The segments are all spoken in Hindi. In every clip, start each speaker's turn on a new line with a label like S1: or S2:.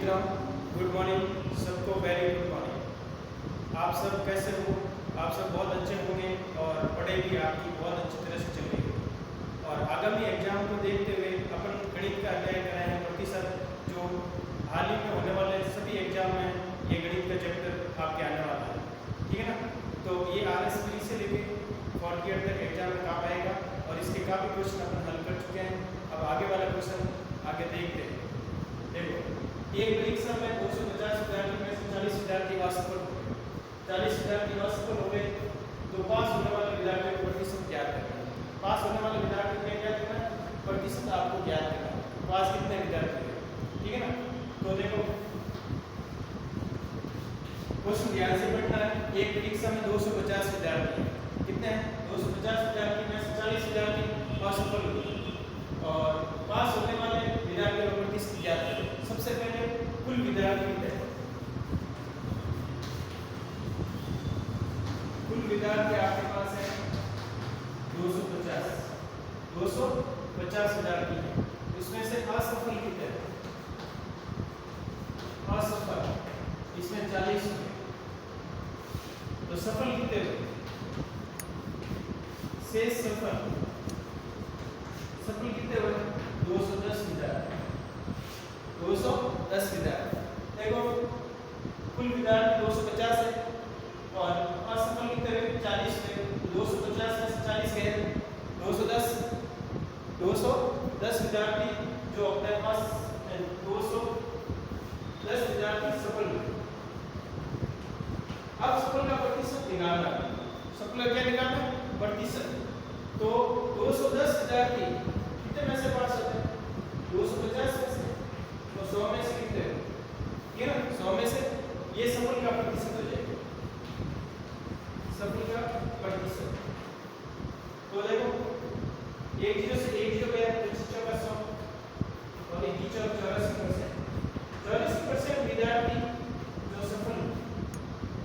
S1: मित्रों, गुड मॉर्निंग सबको, वेरी गुड मॉर्निंग। आप सब कैसे हो? आप सब बहुत अच्छे होंगे और पढ़ाई भी आपकी बहुत अच्छी तरह से चल रही है। और आगामी एग्जाम को देखते हुए अपन गणित का अध्याय कर रहे हैं। प्रतिशत जो हाल ही में होने वाले सभी एग्जाम में ये गणित का चैप्टर आपके आने वाला है, ठीक है ना। तो ये RS3 से लेके 4th ईयर तक एग्जाम में काम आएगा और इसके काफ़ी क्वेश्चन अपन हल कर चुके हैं। अब आगे वाला क्वेश्चन आगे देखते हैं। देखो, एक परीक्षा में 250 विद्यार्थी में से 40 विद्यार्थी असफल हो गए। 40 विद्यार्थी असफल हो गए तो पास होने वाले विद्यार्थियों को प्रतिशत ज्ञात करना है। पास होने वाले विद्यार्थी को क्या करना है? प्रतिशत आपको ज्ञात करना है। पास कितने विद्यार्थी हैं, ठीक है ना। तो देखो, क्वेश्चन ध्यान से पढ़ना है। एक परीक्षा में 250 विद्यार्थी हैं। कितने हैं? 250 विद्यार्थी में से 40 विद्यार्थी असफल हुए और पास होने वाले विद्यार्थियों को प्रतिशत ज्ञात करें। सबसे पहले कुल विद्यार्थी है। कुल विद्यार्थी आपके पास है 250 विद्यार्थी है। इसमें से असफल कितने हैं? असफल इसमें 40 हुए। तो सफल कितने हुए? शेष सफल कितने हुए? 210 विद्यार्थी। 210 विद्यार्थी। देखो, कुल विद्यार्थी 250 है और असफल कितने हुए? 40 हुए। 250 में से 40 गए, 210 विद्यार्थी जो अपने पास 210 विद्यार्थी सफल हुए। अब सफल का प्रतिशत निकालना है। सफल का क्या निकालना है? प्रतिशत। तो 210 विद्यार्थी कितने में से पास होते हैं? 250 में से। तो 100 में से कितने? ये ना 100 में से ये सफल का प्रतिशत हो जाएगा। सफल का प्रतिशत। तो देखो, एक जीरो से एक जीरो गया, 25 का 100 और 21 और 84%। 84% विद्यार्थी जो सफल,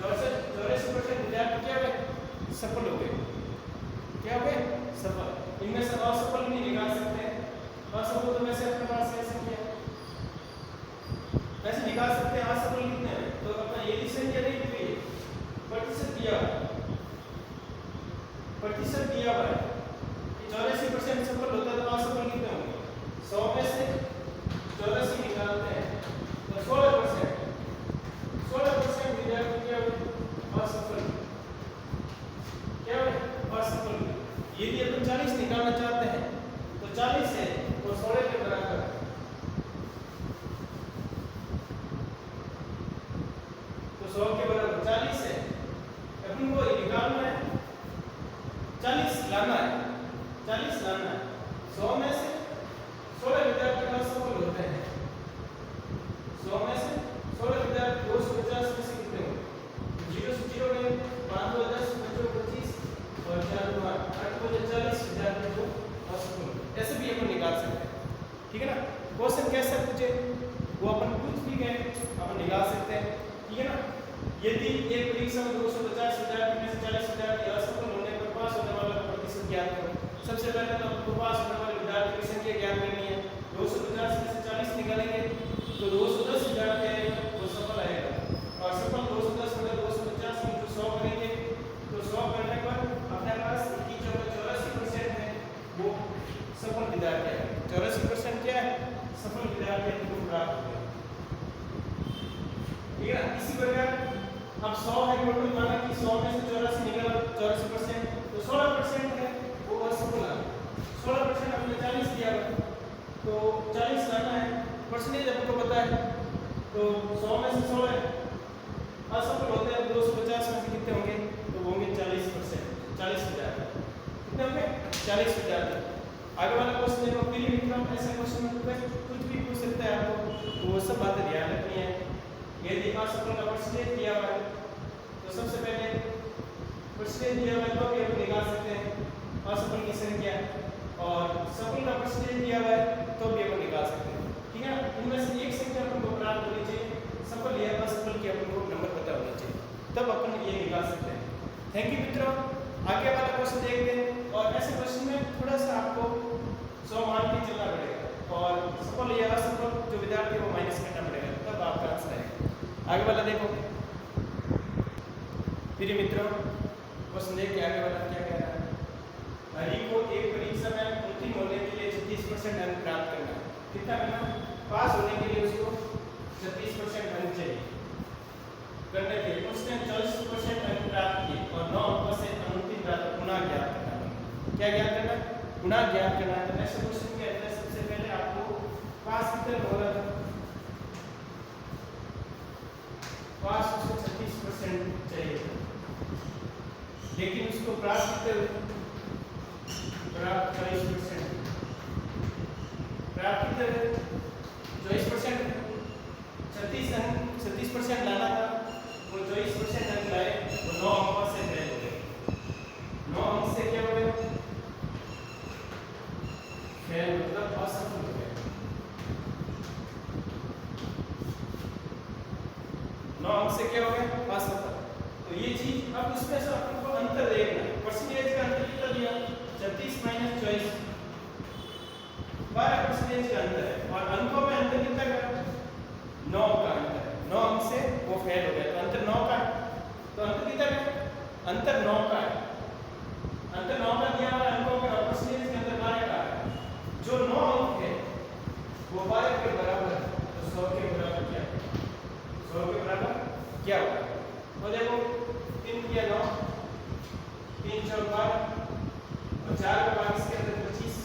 S1: 84% विद्यार्थी क्या हुए? सफल हो गए। क्या हो गए? सफल। इनमें से असफल नहीं निकाल सकते हैं। असफल तो वैसे अपने पास ऐसे किया, वैसे निकाल सकते हैं। असफल कितने हैं? तो अपना ये भी संख्या नहीं दी गई, प्रतिशत दिया हुआ है। प्रतिशत दिया हुआ है कि 84% सफल होता है तो असफल कितने होंगे? 100 में से 84 निकालते हैं तो 16%। 16% विद्यार्थी क्या हुए? असफल। क्या हुए? असफल। यदि अपन 40 निकालना चाहते हैं तो 40 है और 16 के बराबर है। तो 100 के बराबर 40 है। अपन को निकालना है, 40 लाना है। 100 में से 16 विद्यार्थी असफल होते हैं। 100 में से 16 विद्यार्थी 250 में से कितने होंगे? 0 से 0 गए, 5 2 10 5 25 और 4 2 8 2 40 विद्यार्थी जो असफल। ऐसे भी अपन निकाल सकते हैं, ठीक है ना। क्वेश्चन कैसा पूछे वो अपन कुछ भी कहें अपन निकाल सकते हैं, ठीक है ना। यदि एक परीक्षा में 250 विद्यार्थी में से 40 विद्यार्थी असफल होने पर पास होने वाला प्रतिशत ज्ञात करो। सबसे पहले तो आपको पास होने वाले विद्यार्थी की संख्या ज्ञात करनी है। 250 में से 40 निकालेंगे तो 210 विद्यार्थी आएगा, वो सफल आएगा। और सफल 210 में 250 में 100 करेंगे तो 100 करने पर अपने पास 84% है, वो सफल विद्यार्थी है। 84% क्या है? सफल विद्यार्थी को प्राप्त हो गया, ठीक है ना। इसी प्रकार अब 100 है टोटल, माना कि 100 में से 84 निकाला, 84% तो 16% है वो असफल है। 16% हमने 40 दिया तो 40 लाना है। परसेंटेज आपको पता है तो 100 में से 16 असफल होते हैं। 250 में से कितने होंगे? तो होंगे 40%। 40 विद्यार्थी कितने होंगे? 40 विद्यार्थी। आगे वाला क्वेश्चन देखो, प्रिय मित्रों, ऐसे क्वेश्चन में कुछ भी पूछ सकता है आपको, तो वो सब बातें ध्यान रखनी है। यदि असफल का परसेंटेज दिया हुआ है तो सबसे पहले परसेंटेज दिया हुआ है तो भी हम निकाल सकते हैं असफल की संख्या, और सफल का परसेंटेज दिया हुआ है तो भी हम निकाल सकते हैं, ठीक है ना। इनमें से एक संख्या अपन को प्राप्त होनी चाहिए, सफल या असफल की अपन को नंबर पता होना चाहिए, तब अपन ये निकाल सकते हैं। थैंक यू मित्रों। आगे वाला क्वेश्चन देखते हैं और ऐसे क्वेश्चन में थोड़ा सा आपको 100 मान के चलना पड़ेगा और सफल या असफल जो विद्यार्थी है वो माइनस करना पड़ेगा, तब आप आगे वाला देखो प्रिय मित्रों, क्वेश्चन देखिए आगे वाला क्या कह रहा है। हरि को एक परीक्षा में उत्तीर्ण होने के लिए 36% अंक प्राप्त करना है। कितना करना? पास होने के लिए उसको 36% अंक चाहिए। करने के लिए उसने 40% अंक प्राप्त किए और 9 अंकों से अनुत्तीर्ण रहा तो गुणा ज्ञात करना। क्या ज्ञात करना? गुणा ज्ञात करना। तो नेक्स्ट क्वेश्चन क्या है? सबसे पहले आपको पास कितना हो रहा था? पास उसको 36% चाहिए, लेकिन उसको प्राप्त कितने? प्राप्त 24%। प्राप्त कितने? 24%। 36% लाना था, वो 24% अंक लाए, वो 9 अंकों से फेल हो गए। 9 अंक से क्या हो गए? फेल मतलब असफल हो गए। 9 अंक से क्या हो गया? असफल। तो ये चीज अब उसमें से आपको अंतर देखना है। परसेंटेज का अंतर कितना दिया? 36 माइनस 24, 12% का अंतर है। और अंकों में अंतर कितना का? 9 का अंतर है। 9 अंक से वो फेल हो गया, तो अंतर 9 का है। तो अंतर कितना है? अंतर 9 का है। अंतर 9 का दिया हुआ अंकों में, और परसेंटेज के अंतर 12 का है। जो 9 अंक है वो 12 के बराबर है, तो 100 के बराबर क्या है? 100 के बराबर क्या होगा? तो देखो 3 किया 9, 3 4 12 और 4 का भाग इसके अंदर 25,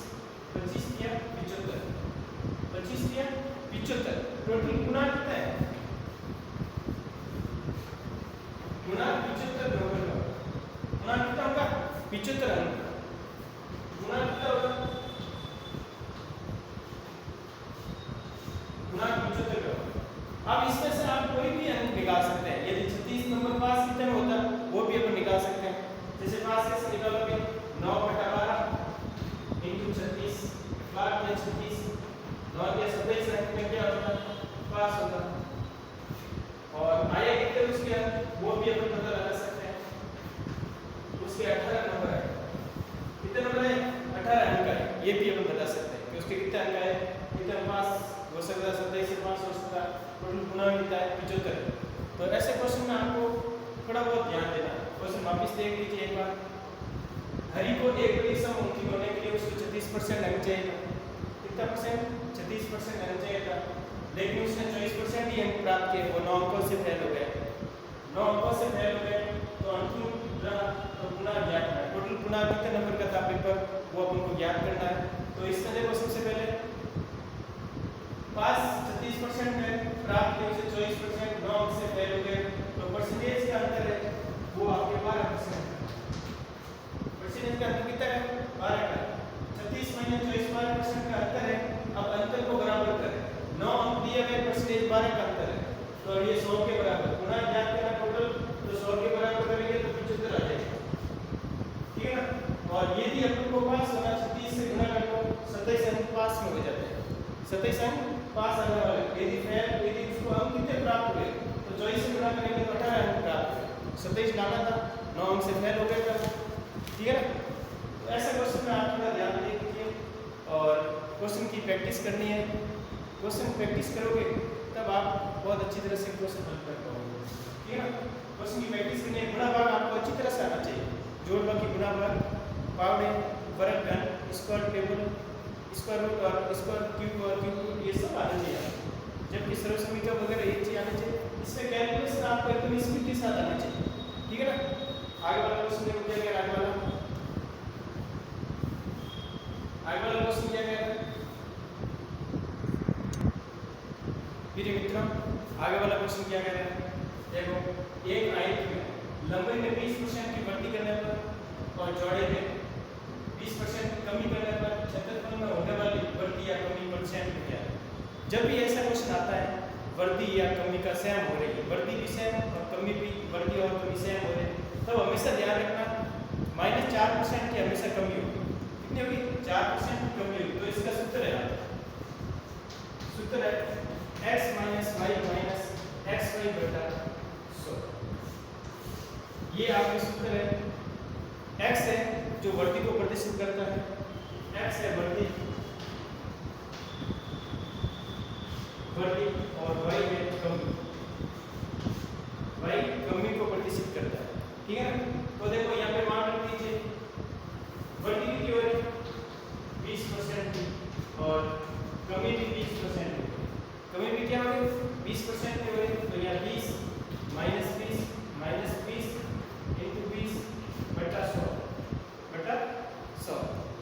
S1: 25 किया 75, 25 किया 75। टोटल गुना कितना है? गुना 75 होगा। गुना कितना होगा? 75 अंक। गुना कितना होगा? गुना 75 होगा। अब इसमें से आप कोई भी अंक निकाल सकते हैं। यदि 36 नंबर पास कितने में होता वो भी अपन निकाल सकते हैं। जैसे पास कैसे निकालोगे? 9 बटा 12 इंटू 36, 12 में 36, 9 के 27 अंक में क्या होता? पास होता। और आया कितने उसके अंक वो भी अपन पता लगा सकते हैं। उसके 18 नंबर है। कितने नंबर है? 18 अंक है। ये भी अपन बता सकते हैं कि उसके कितने अंक आए, कितने पास हो सकता है, 27 से पास हो सकता है। टोटल गुना कितना है? 75। तो ऐसे क्वेश्चन में आपको थोड़ा बहुत ध्यान देना। क्वेश्चन वापस देख लीजिए एक बार। हरि को एक परीक्षा में उत्तीर्ण होने के लिए उसको 36% अंक चाहिए था। कितना परसेंट? 36% अंक चाहिए था, लेकिन उसने 24% ही अंक प्राप्त किए, वो 9 अंकों से फेल हो गए। 9 अंकों से फेल हो गए तो अंतिम रहा, तो गुना ज्ञात करना है। टोटल गुना कितने नंबर का था पेपर, वो अपन को ज्ञात करना है। तो इसमें देखो सबसे पहले पास 36% है, प्राप्त किए उसे 24%, 9 अंक से फेल हो गए, तो परसेंटेज का अंतर है वो आपके 12%। परसेंटेज का अंतर कितना है? 12 का। 36 माइनस 24, 12% का अंतर है। अब अंतर को बराबर करें। 9 अंक दिए गए, परसेंटेज 12 का अंतर है, तो ये 100 के बराबर। गुना ज्ञात करना टोटल, तो 100 के बराबर करेंगे तो 75 आ जाएगा। ठीक है ना? और यदि अपन को पास होना 36 से गुना कर लो, 27 अंक पास में हो जाते हैं। 27 अंक पास आने वाले। यदि फेल, यदि उसको अंक कितने प्राप्त हुए तो 24 से गुना करेंगे तो 18 अंक प्राप्त हुए। 27 लाना था, 9 अंक से फेल हो गए था। ठीक है ना? तो ऐसा क्वेश्चन में आप थोड़ा ध्यान दीजिए और क्वेश्चन की प्रैक्टिस करनी है। क्वेश्चन प्रैक्टिस करोगे तब आप बहुत अच्छी तरह से क्वेश्चन हल कर पाओगे। ठीक है ना? क्वेश्चन की प्रैक्टिस करनी है। गुणा भाग आपको अच्छी तरह से आना चाहिए। जोड़ बाकी गुणा भाग, पावड़े, फर्क, घन, स्क्वायर टेबल, स्क्वायर रूट और स्क्वायर क्यूब और क्यूब, ये सब आना चाहिए। जबकि सर्व समीकरण वगैरह ये चीज आना चाहिए। इसमें कैलकुलेशन आपको एकदम स्पीड के साथ आना चाहिए। ठीक है ना? आगे वाला क्वेश्चन देखो क्या कह रहा है। आगे वाला क्वेश्चन क्या कह रहा है? मेरे मित्रों, आगे वाला क्वेश्चन क्या कह रहा है? देखो एक आयत में लंबाई में 20% की वृद्धि करने पर और चौड़ाई में 20% की कमी करने पर क्षेत्रफल में होने वाली वृद्धि या कमी परसेंट क्या है? जब भी ऐसा क्वेश्चन आता है वृद्धि या कमी का सेम हो रही है, वृद्धि भी सेम और कमी भी, वृद्धि और कमी सेम हो रही है, तब हमेशा ध्यान रखना -4% की हमेशा कमी होगी। कितनी होगी? 4% की कमी होगी। तो इसका सूत्र है, सूत्र है x minus Y minus X Y बटा 100। ये आपका सूत्र है। x है जो वृद्धि को प्रदर्शित करता है, x है वृद्धि और y है कमी। क्या हो गए 20% के हो गए, तो यहाँ 20 माइनस 20 इंटू 20 बटा 100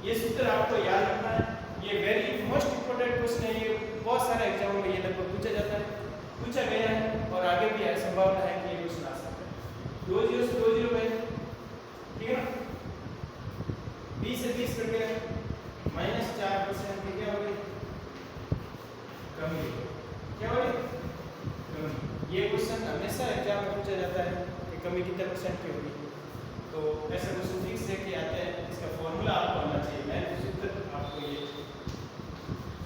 S1: ये सूत्र आपको याद रखना है। ये वेरी मोस्ट इंपॉर्टेंट क्वेश्चन है, ये बहुत सारे एग्जामों में ये लगभग पूछा जाता है, पूछा गया है और आगे भी है संभावना है कि ये क्वेश्चन आ सकता है। 2 0 से 2 0 गए, ठीक है ना, 20 से 20 कट गया, माइनस 4% की क्या हो गई कमी, क्या हो गई कमी। ये क्वेश्चन हमेशा एग्जाम में पूछा जाता है कि कमी कितने परसेंट की होगी, तो ऐसा क्वेश्चन फिक्स है कि आते हैं, इसका फॉर्मूला आपको आना चाहिए, मैं सूत्र आपको ये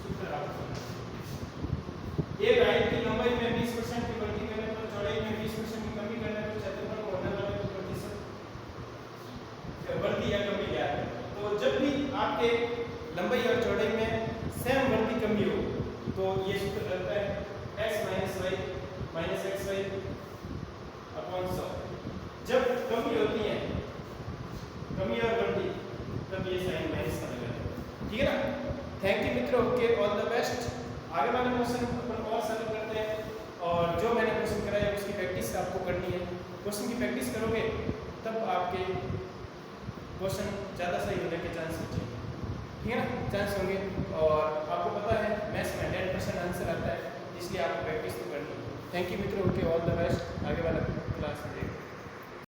S1: सूत्र आपको आना चाहिए। एक आयत की लंबाई में 20% की वृद्धि करने पर चौड़ाई में 20% की कमी करने पर क्षेत्रफल में होने वाले प्रतिशत वृद्धि या कमी क्या है। तो जब भी आपके लंबाई और चौड़ाई में सेम वृद्धि कमी हो तो ये सूत्र लगता है x minus y minus xy upon 100। जब कमी होती है, कमी और वृद्धि, तब ये साइन माइनस का लगेगा, ठीक है ना। थैंक यू मित्रों, ओके, ऑल द बेस्ट। आगे वाले क्वेश्चन अपन और सॉल्व करते हैं और जो मैंने क्वेश्चन कराया उसकी प्रैक्टिस आपको करनी है। क्वेश्चन की प्रैक्टिस करोगे तब आपके क्वेश्चन ज़्यादा सही होने के चांस बचेंगे, ठीक है ना, चांस होंगे। और आपको पता है मैथ्स में 100% आंसर आता है, इसलिए आपको प्रैक्टिस तो करनी है। थैंक यू मित्रों, ओके, ऑल द बेस्ट। आगे वाला क्लास में